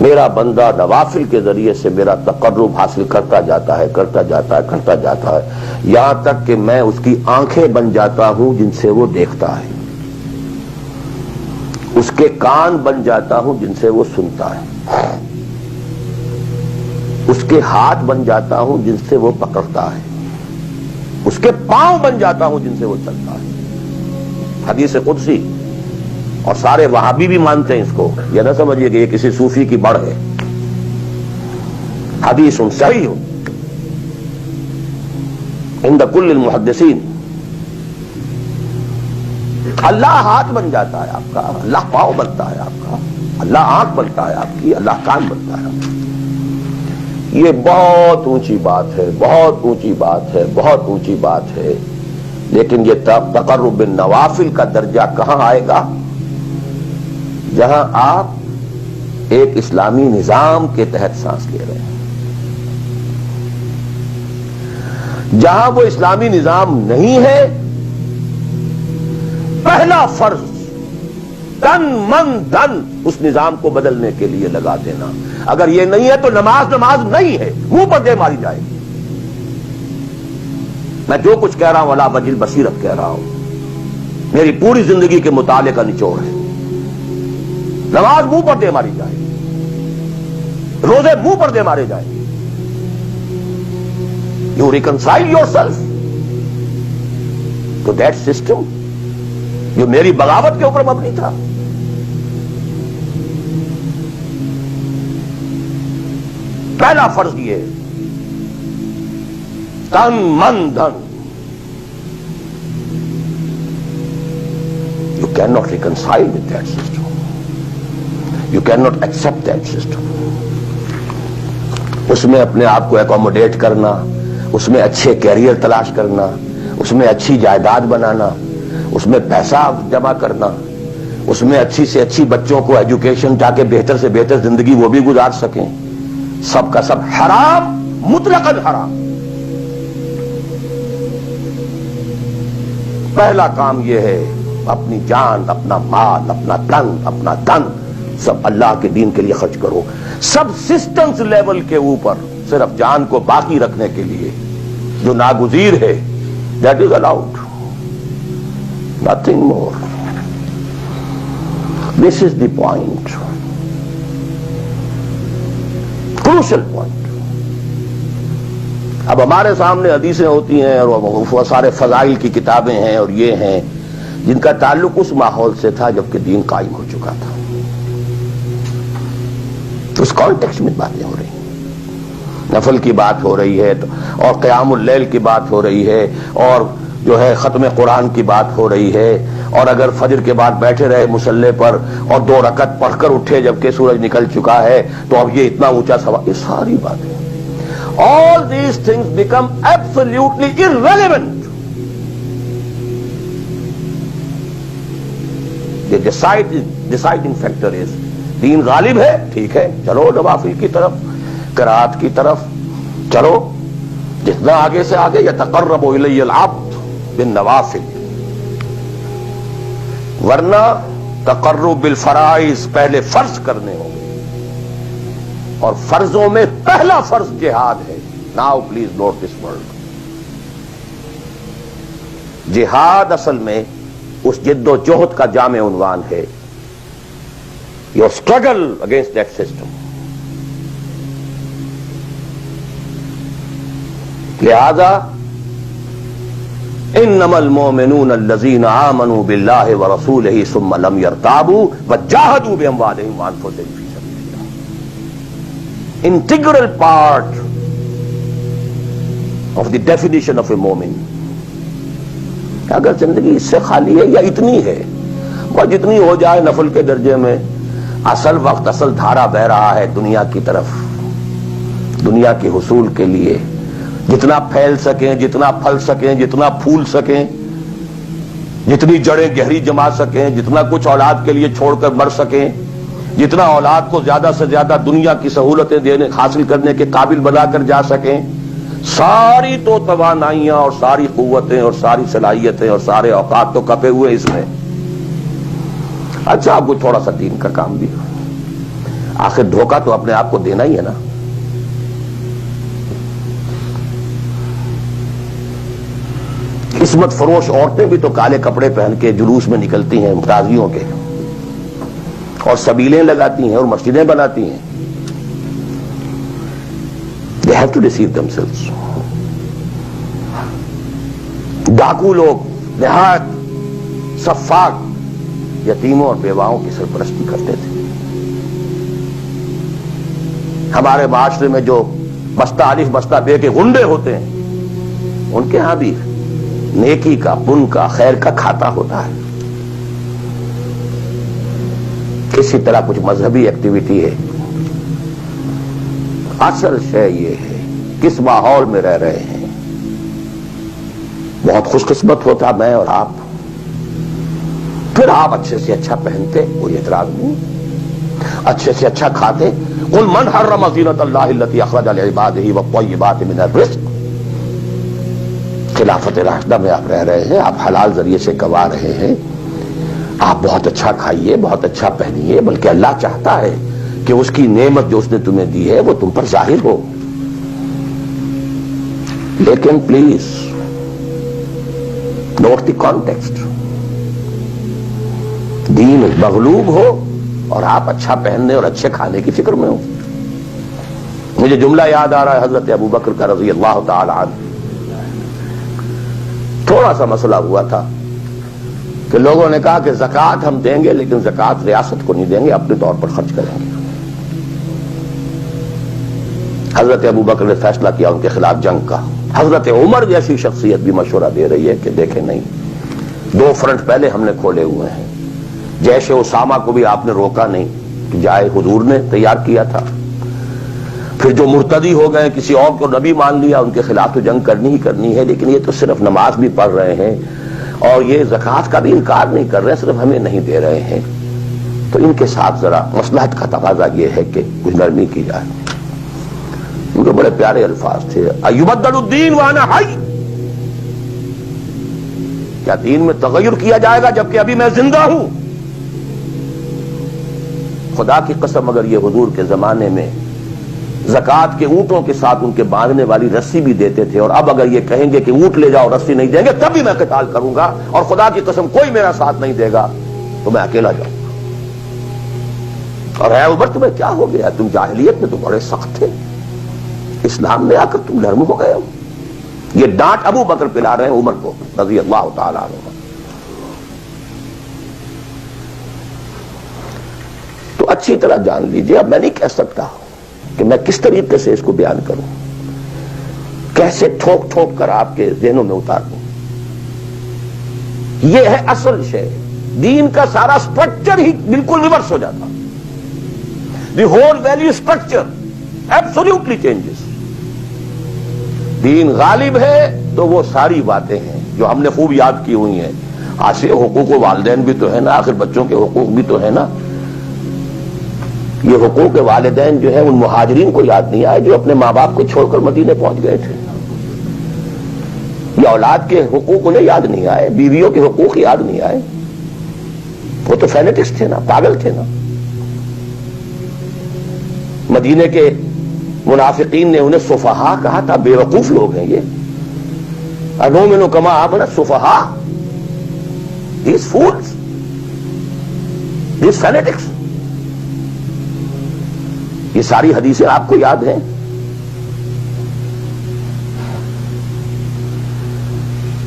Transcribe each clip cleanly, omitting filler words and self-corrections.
میرا بندہ نوافل کے ذریعے سے میرا تقرب حاصل کرتا جاتا ہے کرتا جاتا ہے یہاں تک کہ میں اس کی آنکھیں بن جاتا ہوں جن سے وہ دیکھتا ہے، اس کے کان بن جاتا ہوں جن سے وہ سنتا ہے، اس کے ہاتھ بن جاتا ہوں جن سے وہ پکڑتا ہے، اس کے پاؤں بن جاتا ہوں جن سے وہ چلتا ہے۔ حدیث قدسی، اور سارے وہابی بھی مانتے ہیں اس کو، یہ نہ سمجھیے کہ یہ کسی صوفی کی بڑھ ہے، حدیث صحیح عند کل المحدثین۔ اللہ ہاتھ بن جاتا ہے آپ کا، اللہ پاؤں بنتا ہے آپ کا، اللہ آنکھ بنتا ہے آپ کی، اللہ کان بنتا ہے آپ کی۔ یہ بہت اونچی بات ہے، بہت اونچی بات ہے، بہت اونچی بات ہے، لیکن یہ تقرب بالنوافل کا درجہ کہاں آئے گا؟ جہاں آپ ایک اسلامی نظام کے تحت سانس لے رہے ہیں۔ جہاں وہ اسلامی نظام نہیں ہے، پہلا فرض تن من دھن اس نظام کو بدلنے کے لیے لگا دینا۔ اگر یہ نہیں ہے تو نماز نہیں ہے، منہ پر دے ماری جائے گی۔ میں جو کچھ کہہ رہا ہوں علی وجہ البصیرت کہہ رہا ہوں، میری پوری زندگی کے مطالعے کا نچوڑ ہے۔ نماز منہ پر دے ماری جائے، روزے منہ پر دے مارے جائیں۔ You reconcile yourself to that system جو میری بغاوت کے اوپر مبنی تھا۔ پہلا فرض یہ ہے، تن من دھن۔ You can not reconcile with that system, you cannot accept that system۔ اس میں اپنے آپ کو اکوموڈیٹ کرنا، اس میں اچھے کیریئر تلاش کرنا، اس میں اچھی جائیداد بنانا، اس میں پیسہ جمع کرنا، اس میں اچھی سے اچھی بچوں کو ایجوکیشن تاکہ بہتر سے بہتر زندگی وہ بھی گزار سکیں، سب کا سب حرام، مطلقاً حرام۔ پہلا کام یہ ہے اپنی جان، اپنا مال، اپنا تن، اپنا دھن سب اللہ کے دین کے لیے خرچ کرو۔ سب سسٹمز لیول کے اوپر صرف جان کو باقی رکھنے کے لیے جو ناگزیر ہے، that is allowed, nothing more. This is the point, crucial point. اب ہمارے سامنے حدیثیں ہوتی ہیں اور وہ سارے فضائل کی کتابیں ہیں اور یہ ہیں جن کا تعلق اس ماحول سے تھا جبکہ دین قائم ہو چکا تھا۔ اس کانٹیکسٹ میں باتیں ہو رہی ہیں، نفل کی بات ہو رہی ہے اور قیام اللیل کی بات ہو رہی ہے اور جو ہے ختم قرآن کی بات ہو رہی ہے، اور اگر فجر کے بعد بیٹھے رہے مصلی پر اور 2 رکعت پڑھ کر اٹھے جبکہ سورج نکل چکا ہے تو اب یہ اتنا اونچا سوال، یہ ساری باتیں، all these things become absolutely irrelevant۔ The deciding factor is دین غالب ہے، ٹھیک ہے، چلو نوافل کی طرف، قرات کی طرف چلو، جتنا آگے سے آگے یتقرب الی العبد بالنوافل، ورنہ تقرب بالفرائض پہلے فرض کرنے ہوں گے، اور فرضوں میں پہلا فرض جہاد ہے۔ Now please note this word. جہاد اصل میں اس جد و جہد کا جامع عنوان ہے، your struggle against that system۔ لہذا انما المؤمنون الذين آمنوا بالله ورسوله ثم لم يرتابوا وجاهدوا باموالهم وانفسهم في سبيل الله۔ Integral part of the definition of a مومن۔ اگر زندگی اس سے خالی ہے یا اتنی ہے، وہ جتنی ہو جائے نفل کے درجے میں، اصل وقت، اصل دھارا بہ رہا ہے دنیا کی طرف، دنیا کے حصول کے لیے، جتنا پھیل سکیں، جتنا پھل سکیں، جتنا پھول سکیں، جتنی جڑیں گہری جما سکیں، جتنا کچھ اولاد کے لیے چھوڑ کر مر سکیں، جتنا اولاد کو زیادہ سے زیادہ دنیا کی سہولتیں دینے حاصل کرنے کے قابل بنا کر جا سکیں، ساری تو توانائیاں اور ساری قوتیں اور ساری صلاحیتیں اور سارے اوقات تو کپے ہوئے اس میں۔ اچھا آپ کو تھوڑا سا دین کا کام بھی، آخر دھوکہ تو اپنے آپ کو دینا ہی ہے نا. قسمت فروش عورتیں بھی تو کالے کپڑے پہن کے جلوس میں نکلتی ہیں تازیوں کے, اور سبیلیں لگاتی ہیں اور مسجدیں بناتی ہیں. They have to deceive themselves. ڈاکو لوگ نہایت سفاک یتیموں اور بیواؤں کی سرپرستی کرتے تھے. ہمارے معاشرے میں جو بستہ الف بستہ بے کے غنڈے ہوتے ہیں, ان کے ہاں بھی نیکی کا, پن کا, خیر کا کھاتا ہوتا ہے. کسی طرح کچھ مذہبی ایکٹیویٹی ہے. اصل شے یہ ہے کس ماحول میں رہ رہے ہیں. بہت خوش قسمت ہوتا میں اور آپ, پھر آپ اچھے سے اچھا پہنتے, کوئی اعتراض نہیں, اچھے سے اچھا کھاتے. قل من حرم زینۃ اللہ التی اخرج لعبادہ والطیبات من الرزق. خلافت راشدہ میں آپ رہ رہے ہیں, آپ حلال ذریعے سے کما رہے ہیں, آپ بہت اچھا کھائیے, بہت اچھا پہنیے, بلکہ اللہ چاہتا ہے کہ اس کی نعمت جو اس نے تمہیں دی ہے وہ تم پر ظاہر ہو. لیکن پلیز نوٹ دی کانٹیکسٹ. دین مغلوب ہو اور آپ اچھا پہننے اور اچھے کھانے کی فکر میں ہو. مجھے جملہ یاد آ رہا ہے حضرت ابو بکر کا رضی اللہ تعالی عنہ. تھوڑا سا مسئلہ ہوا تھا کہ لوگوں نے کہا کہ زکوٰۃ ہم دیں گے لیکن زکوٰۃ ریاست کو نہیں دیں گے, اپنے طور پر خرچ کریں گے. حضرت ابو بکر نے فیصلہ کیا ان کے خلاف جنگ کا. حضرت عمر جیسی شخصیت بھی مشورہ دے رہی ہے کہ دیکھیں نہیں, 2 فرنٹ پہلے ہم نے کھولے ہوئے ہیں. جیش اسامہ کو بھی آپ نے روکا نہیں کہ جائے, حضور نے تیار کیا تھا. پھر جو مرتدی ہو گئے, کسی اور کو نبی مان لیا, ان کے خلاف تو جنگ کرنی ہی کرنی ہے. لیکن یہ تو صرف نماز بھی پڑھ رہے ہیں اور یہ زکوٰۃ کا بھی انکار نہیں کر رہے, صرف ہمیں نہیں دے رہے ہیں. تو ان کے ساتھ ذرا مصلحت کا تقاضا یہ ہے کہ کچھ نرمی کی جائے. ان کے بڑے پیارے الفاظ تھے, ایبدل الدین وانا حی. کیا دین میں تغیر کیا جائے گا جبکہ ابھی میں زندہ ہوں؟ خدا کی قسم اگر یہ حضور کے زمانے میں زکوٰۃ کے اونٹوں کے ساتھ ان کے باندھنے والی رسی بھی دیتے تھے, اور اب اگر یہ کہیں گے کہ اونٹ لے جاؤ رسی نہیں دیں گے, تب بھی میں قتال کروں گا, اور خدا کی قسم کوئی میرا ساتھ نہیں دے گا تو میں اکیلا جاؤں گا. اور اے عمر تمہیں کیا ہو گیا؟ تم جاہلیت میں تو بڑے سخت تھے, اسلام میں آ کر تم نرم ہو گئے ہو. یہ ڈانٹ ابو بکر پلا رہے ہیں عمر کو رضی اللہ تعالی عنہ. تو اچھی طرح جان لیجئے, اب میں نہیں کہہ سکتا کہ میں کس طریقے سے اس کو بیان کروں, کیسے ٹھوک ٹھوک کر آپ کے ذہنوں میں اتار دوں. یہ ہے اصل شے. دین کا سارا سٹرکچر ہی بالکل ریورس ہو جاتا. The whole value structure absolutely changes. دین غالب ہے تو وہ ساری باتیں ہیں جو ہم نے خوب یاد کی ہوئی ہیں. آسے حقوق والدین بھی تو ہے نا, آخر بچوں کے حقوق بھی تو ہے نا. یہ حقوق والدین جو ہے ان مہاجرین کو یاد نہیں آئے جو اپنے ماں باپ کو چھوڑ کر مدینے پہنچ گئے تھے. یہ اولاد کے حقوق انہیں یاد نہیں آئے, بیویوں کے حقوق یاد نہیں آئے. وہ تو فینیٹکس تھے نا, پاگل تھے نا. مدینے کے منافقین نے انہیں سفہا کہا تھا, بے وقوف لوگ ہیں یہ. انؤمن کما آمن السفہا, these fools, these fanatics. یہ ساری حدیثیں آپ کو یاد ہیں.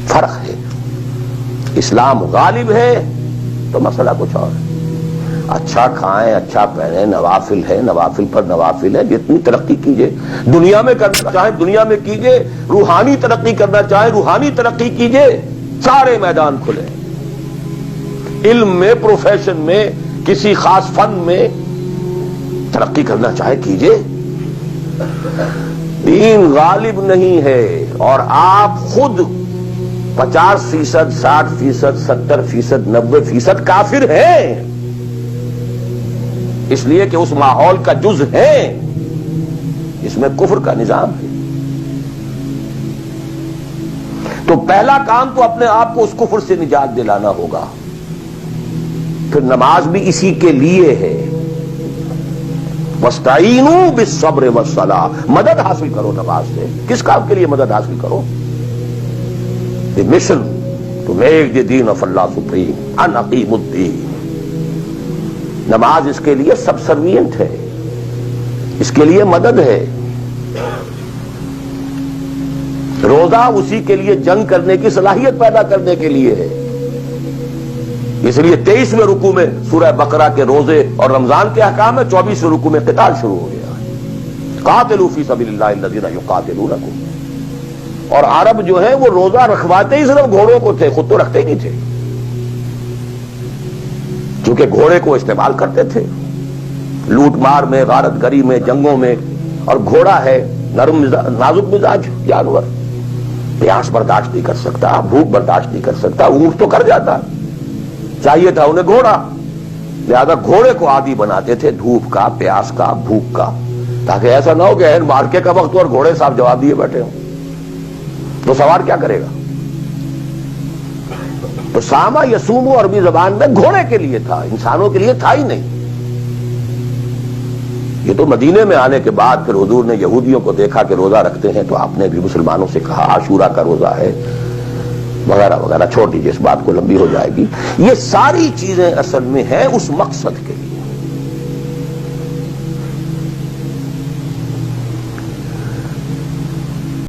فرق ہے, اسلام غالب ہے تو مسئلہ کچھ اور ہے. اچھا کھائیں, اچھا پہنیں, نوافل ہے, نوافل پر نوافل ہے. جتنی ترقی کیجئے, دنیا میں کرنا چاہیں دنیا میں کیجئے, روحانی ترقی کرنا چاہیں روحانی ترقی کیجئے. سارے میدان کھلے, علم میں, پروفیشن میں, کسی خاص فن میں ترقی کرنا چاہے کیجئے. دین غالب نہیں ہے اور آپ خود 50%, 60%, 70%, 90% کافر ہیں, اس لیے کہ اس ماحول کا جز ہیں اس میں کفر کا نظام ہے. تو پہلا کام تو اپنے آپ کو اس کفر سے نجات دلانا ہوگا. پھر نماز بھی اسی کے لیے ہے. وَاسْتَعِینُوا بِالصَّبْرِ وَالصَّلَاةِ، مدد حاصل کرو نماز سے. کس کام کے لیے مدد حاصل کرو؟ the mission to make the deen of Allah supreme. ان اقیموا الدین. نماز اس کے لیے سبسروینٹ ہے، اس کے لیے مدد ہے. روزہ اسی کے لیے جنگ کرنے کی صلاحیت پیدا کرنے کے لیے ہے. اس لیے 23ویں رکوع میں سورہ بقرہ کے روزے اور رمضان کے احکام ہے، 24ویں رکوع میں قتال شروع ہو گیا. قاتلوا فی سبیل اللہ الذین یقاتلونکم. اور عرب جو ہیں وہ روزہ رکھواتے ہی صرف گھوڑوں کو تھے، خود تو رکھتے ہی نہیں تھے، چونکہ گھوڑے کو استعمال کرتے تھے لوٹ مار میں، غارت گری میں، جنگوں میں. اور گھوڑا ہے نرم نازک مزاج جانور، پیاس برداشت نہیں کر سکتا، بھوک برداشت نہیں کر سکتا. اونٹ تو کر جاتا، چاہیے تھا انہیں گھوڑا. لہذا گھوڑے کو عادی بناتے تھے دھوپ کا، پیاس کا، بھوک کا، تاکہ ایسا نہ ہو کہ مارکے کا وقت اور گھوڑے صاحب جواب دیے بیٹھے ہوں تو سوار کیا کرے گا. تو ساما یسومو عربی زبان میں گھوڑے کے لیے تھا، انسانوں کے لیے تھا ہی نہیں. یہ تو مدینے میں آنے کے بعد پھر حضور نے یہودیوں کو دیکھا کہ روزہ رکھتے ہیں تو آپ نے بھی مسلمانوں سے کہا عاشورہ کا روزہ ہے وغیرہ وغیرہ. چھوڑ دیجیے، اس بات کو لمبی ہو جائے گی. یہ ساری چیزیں اصل میں ہیں اس مقصد کے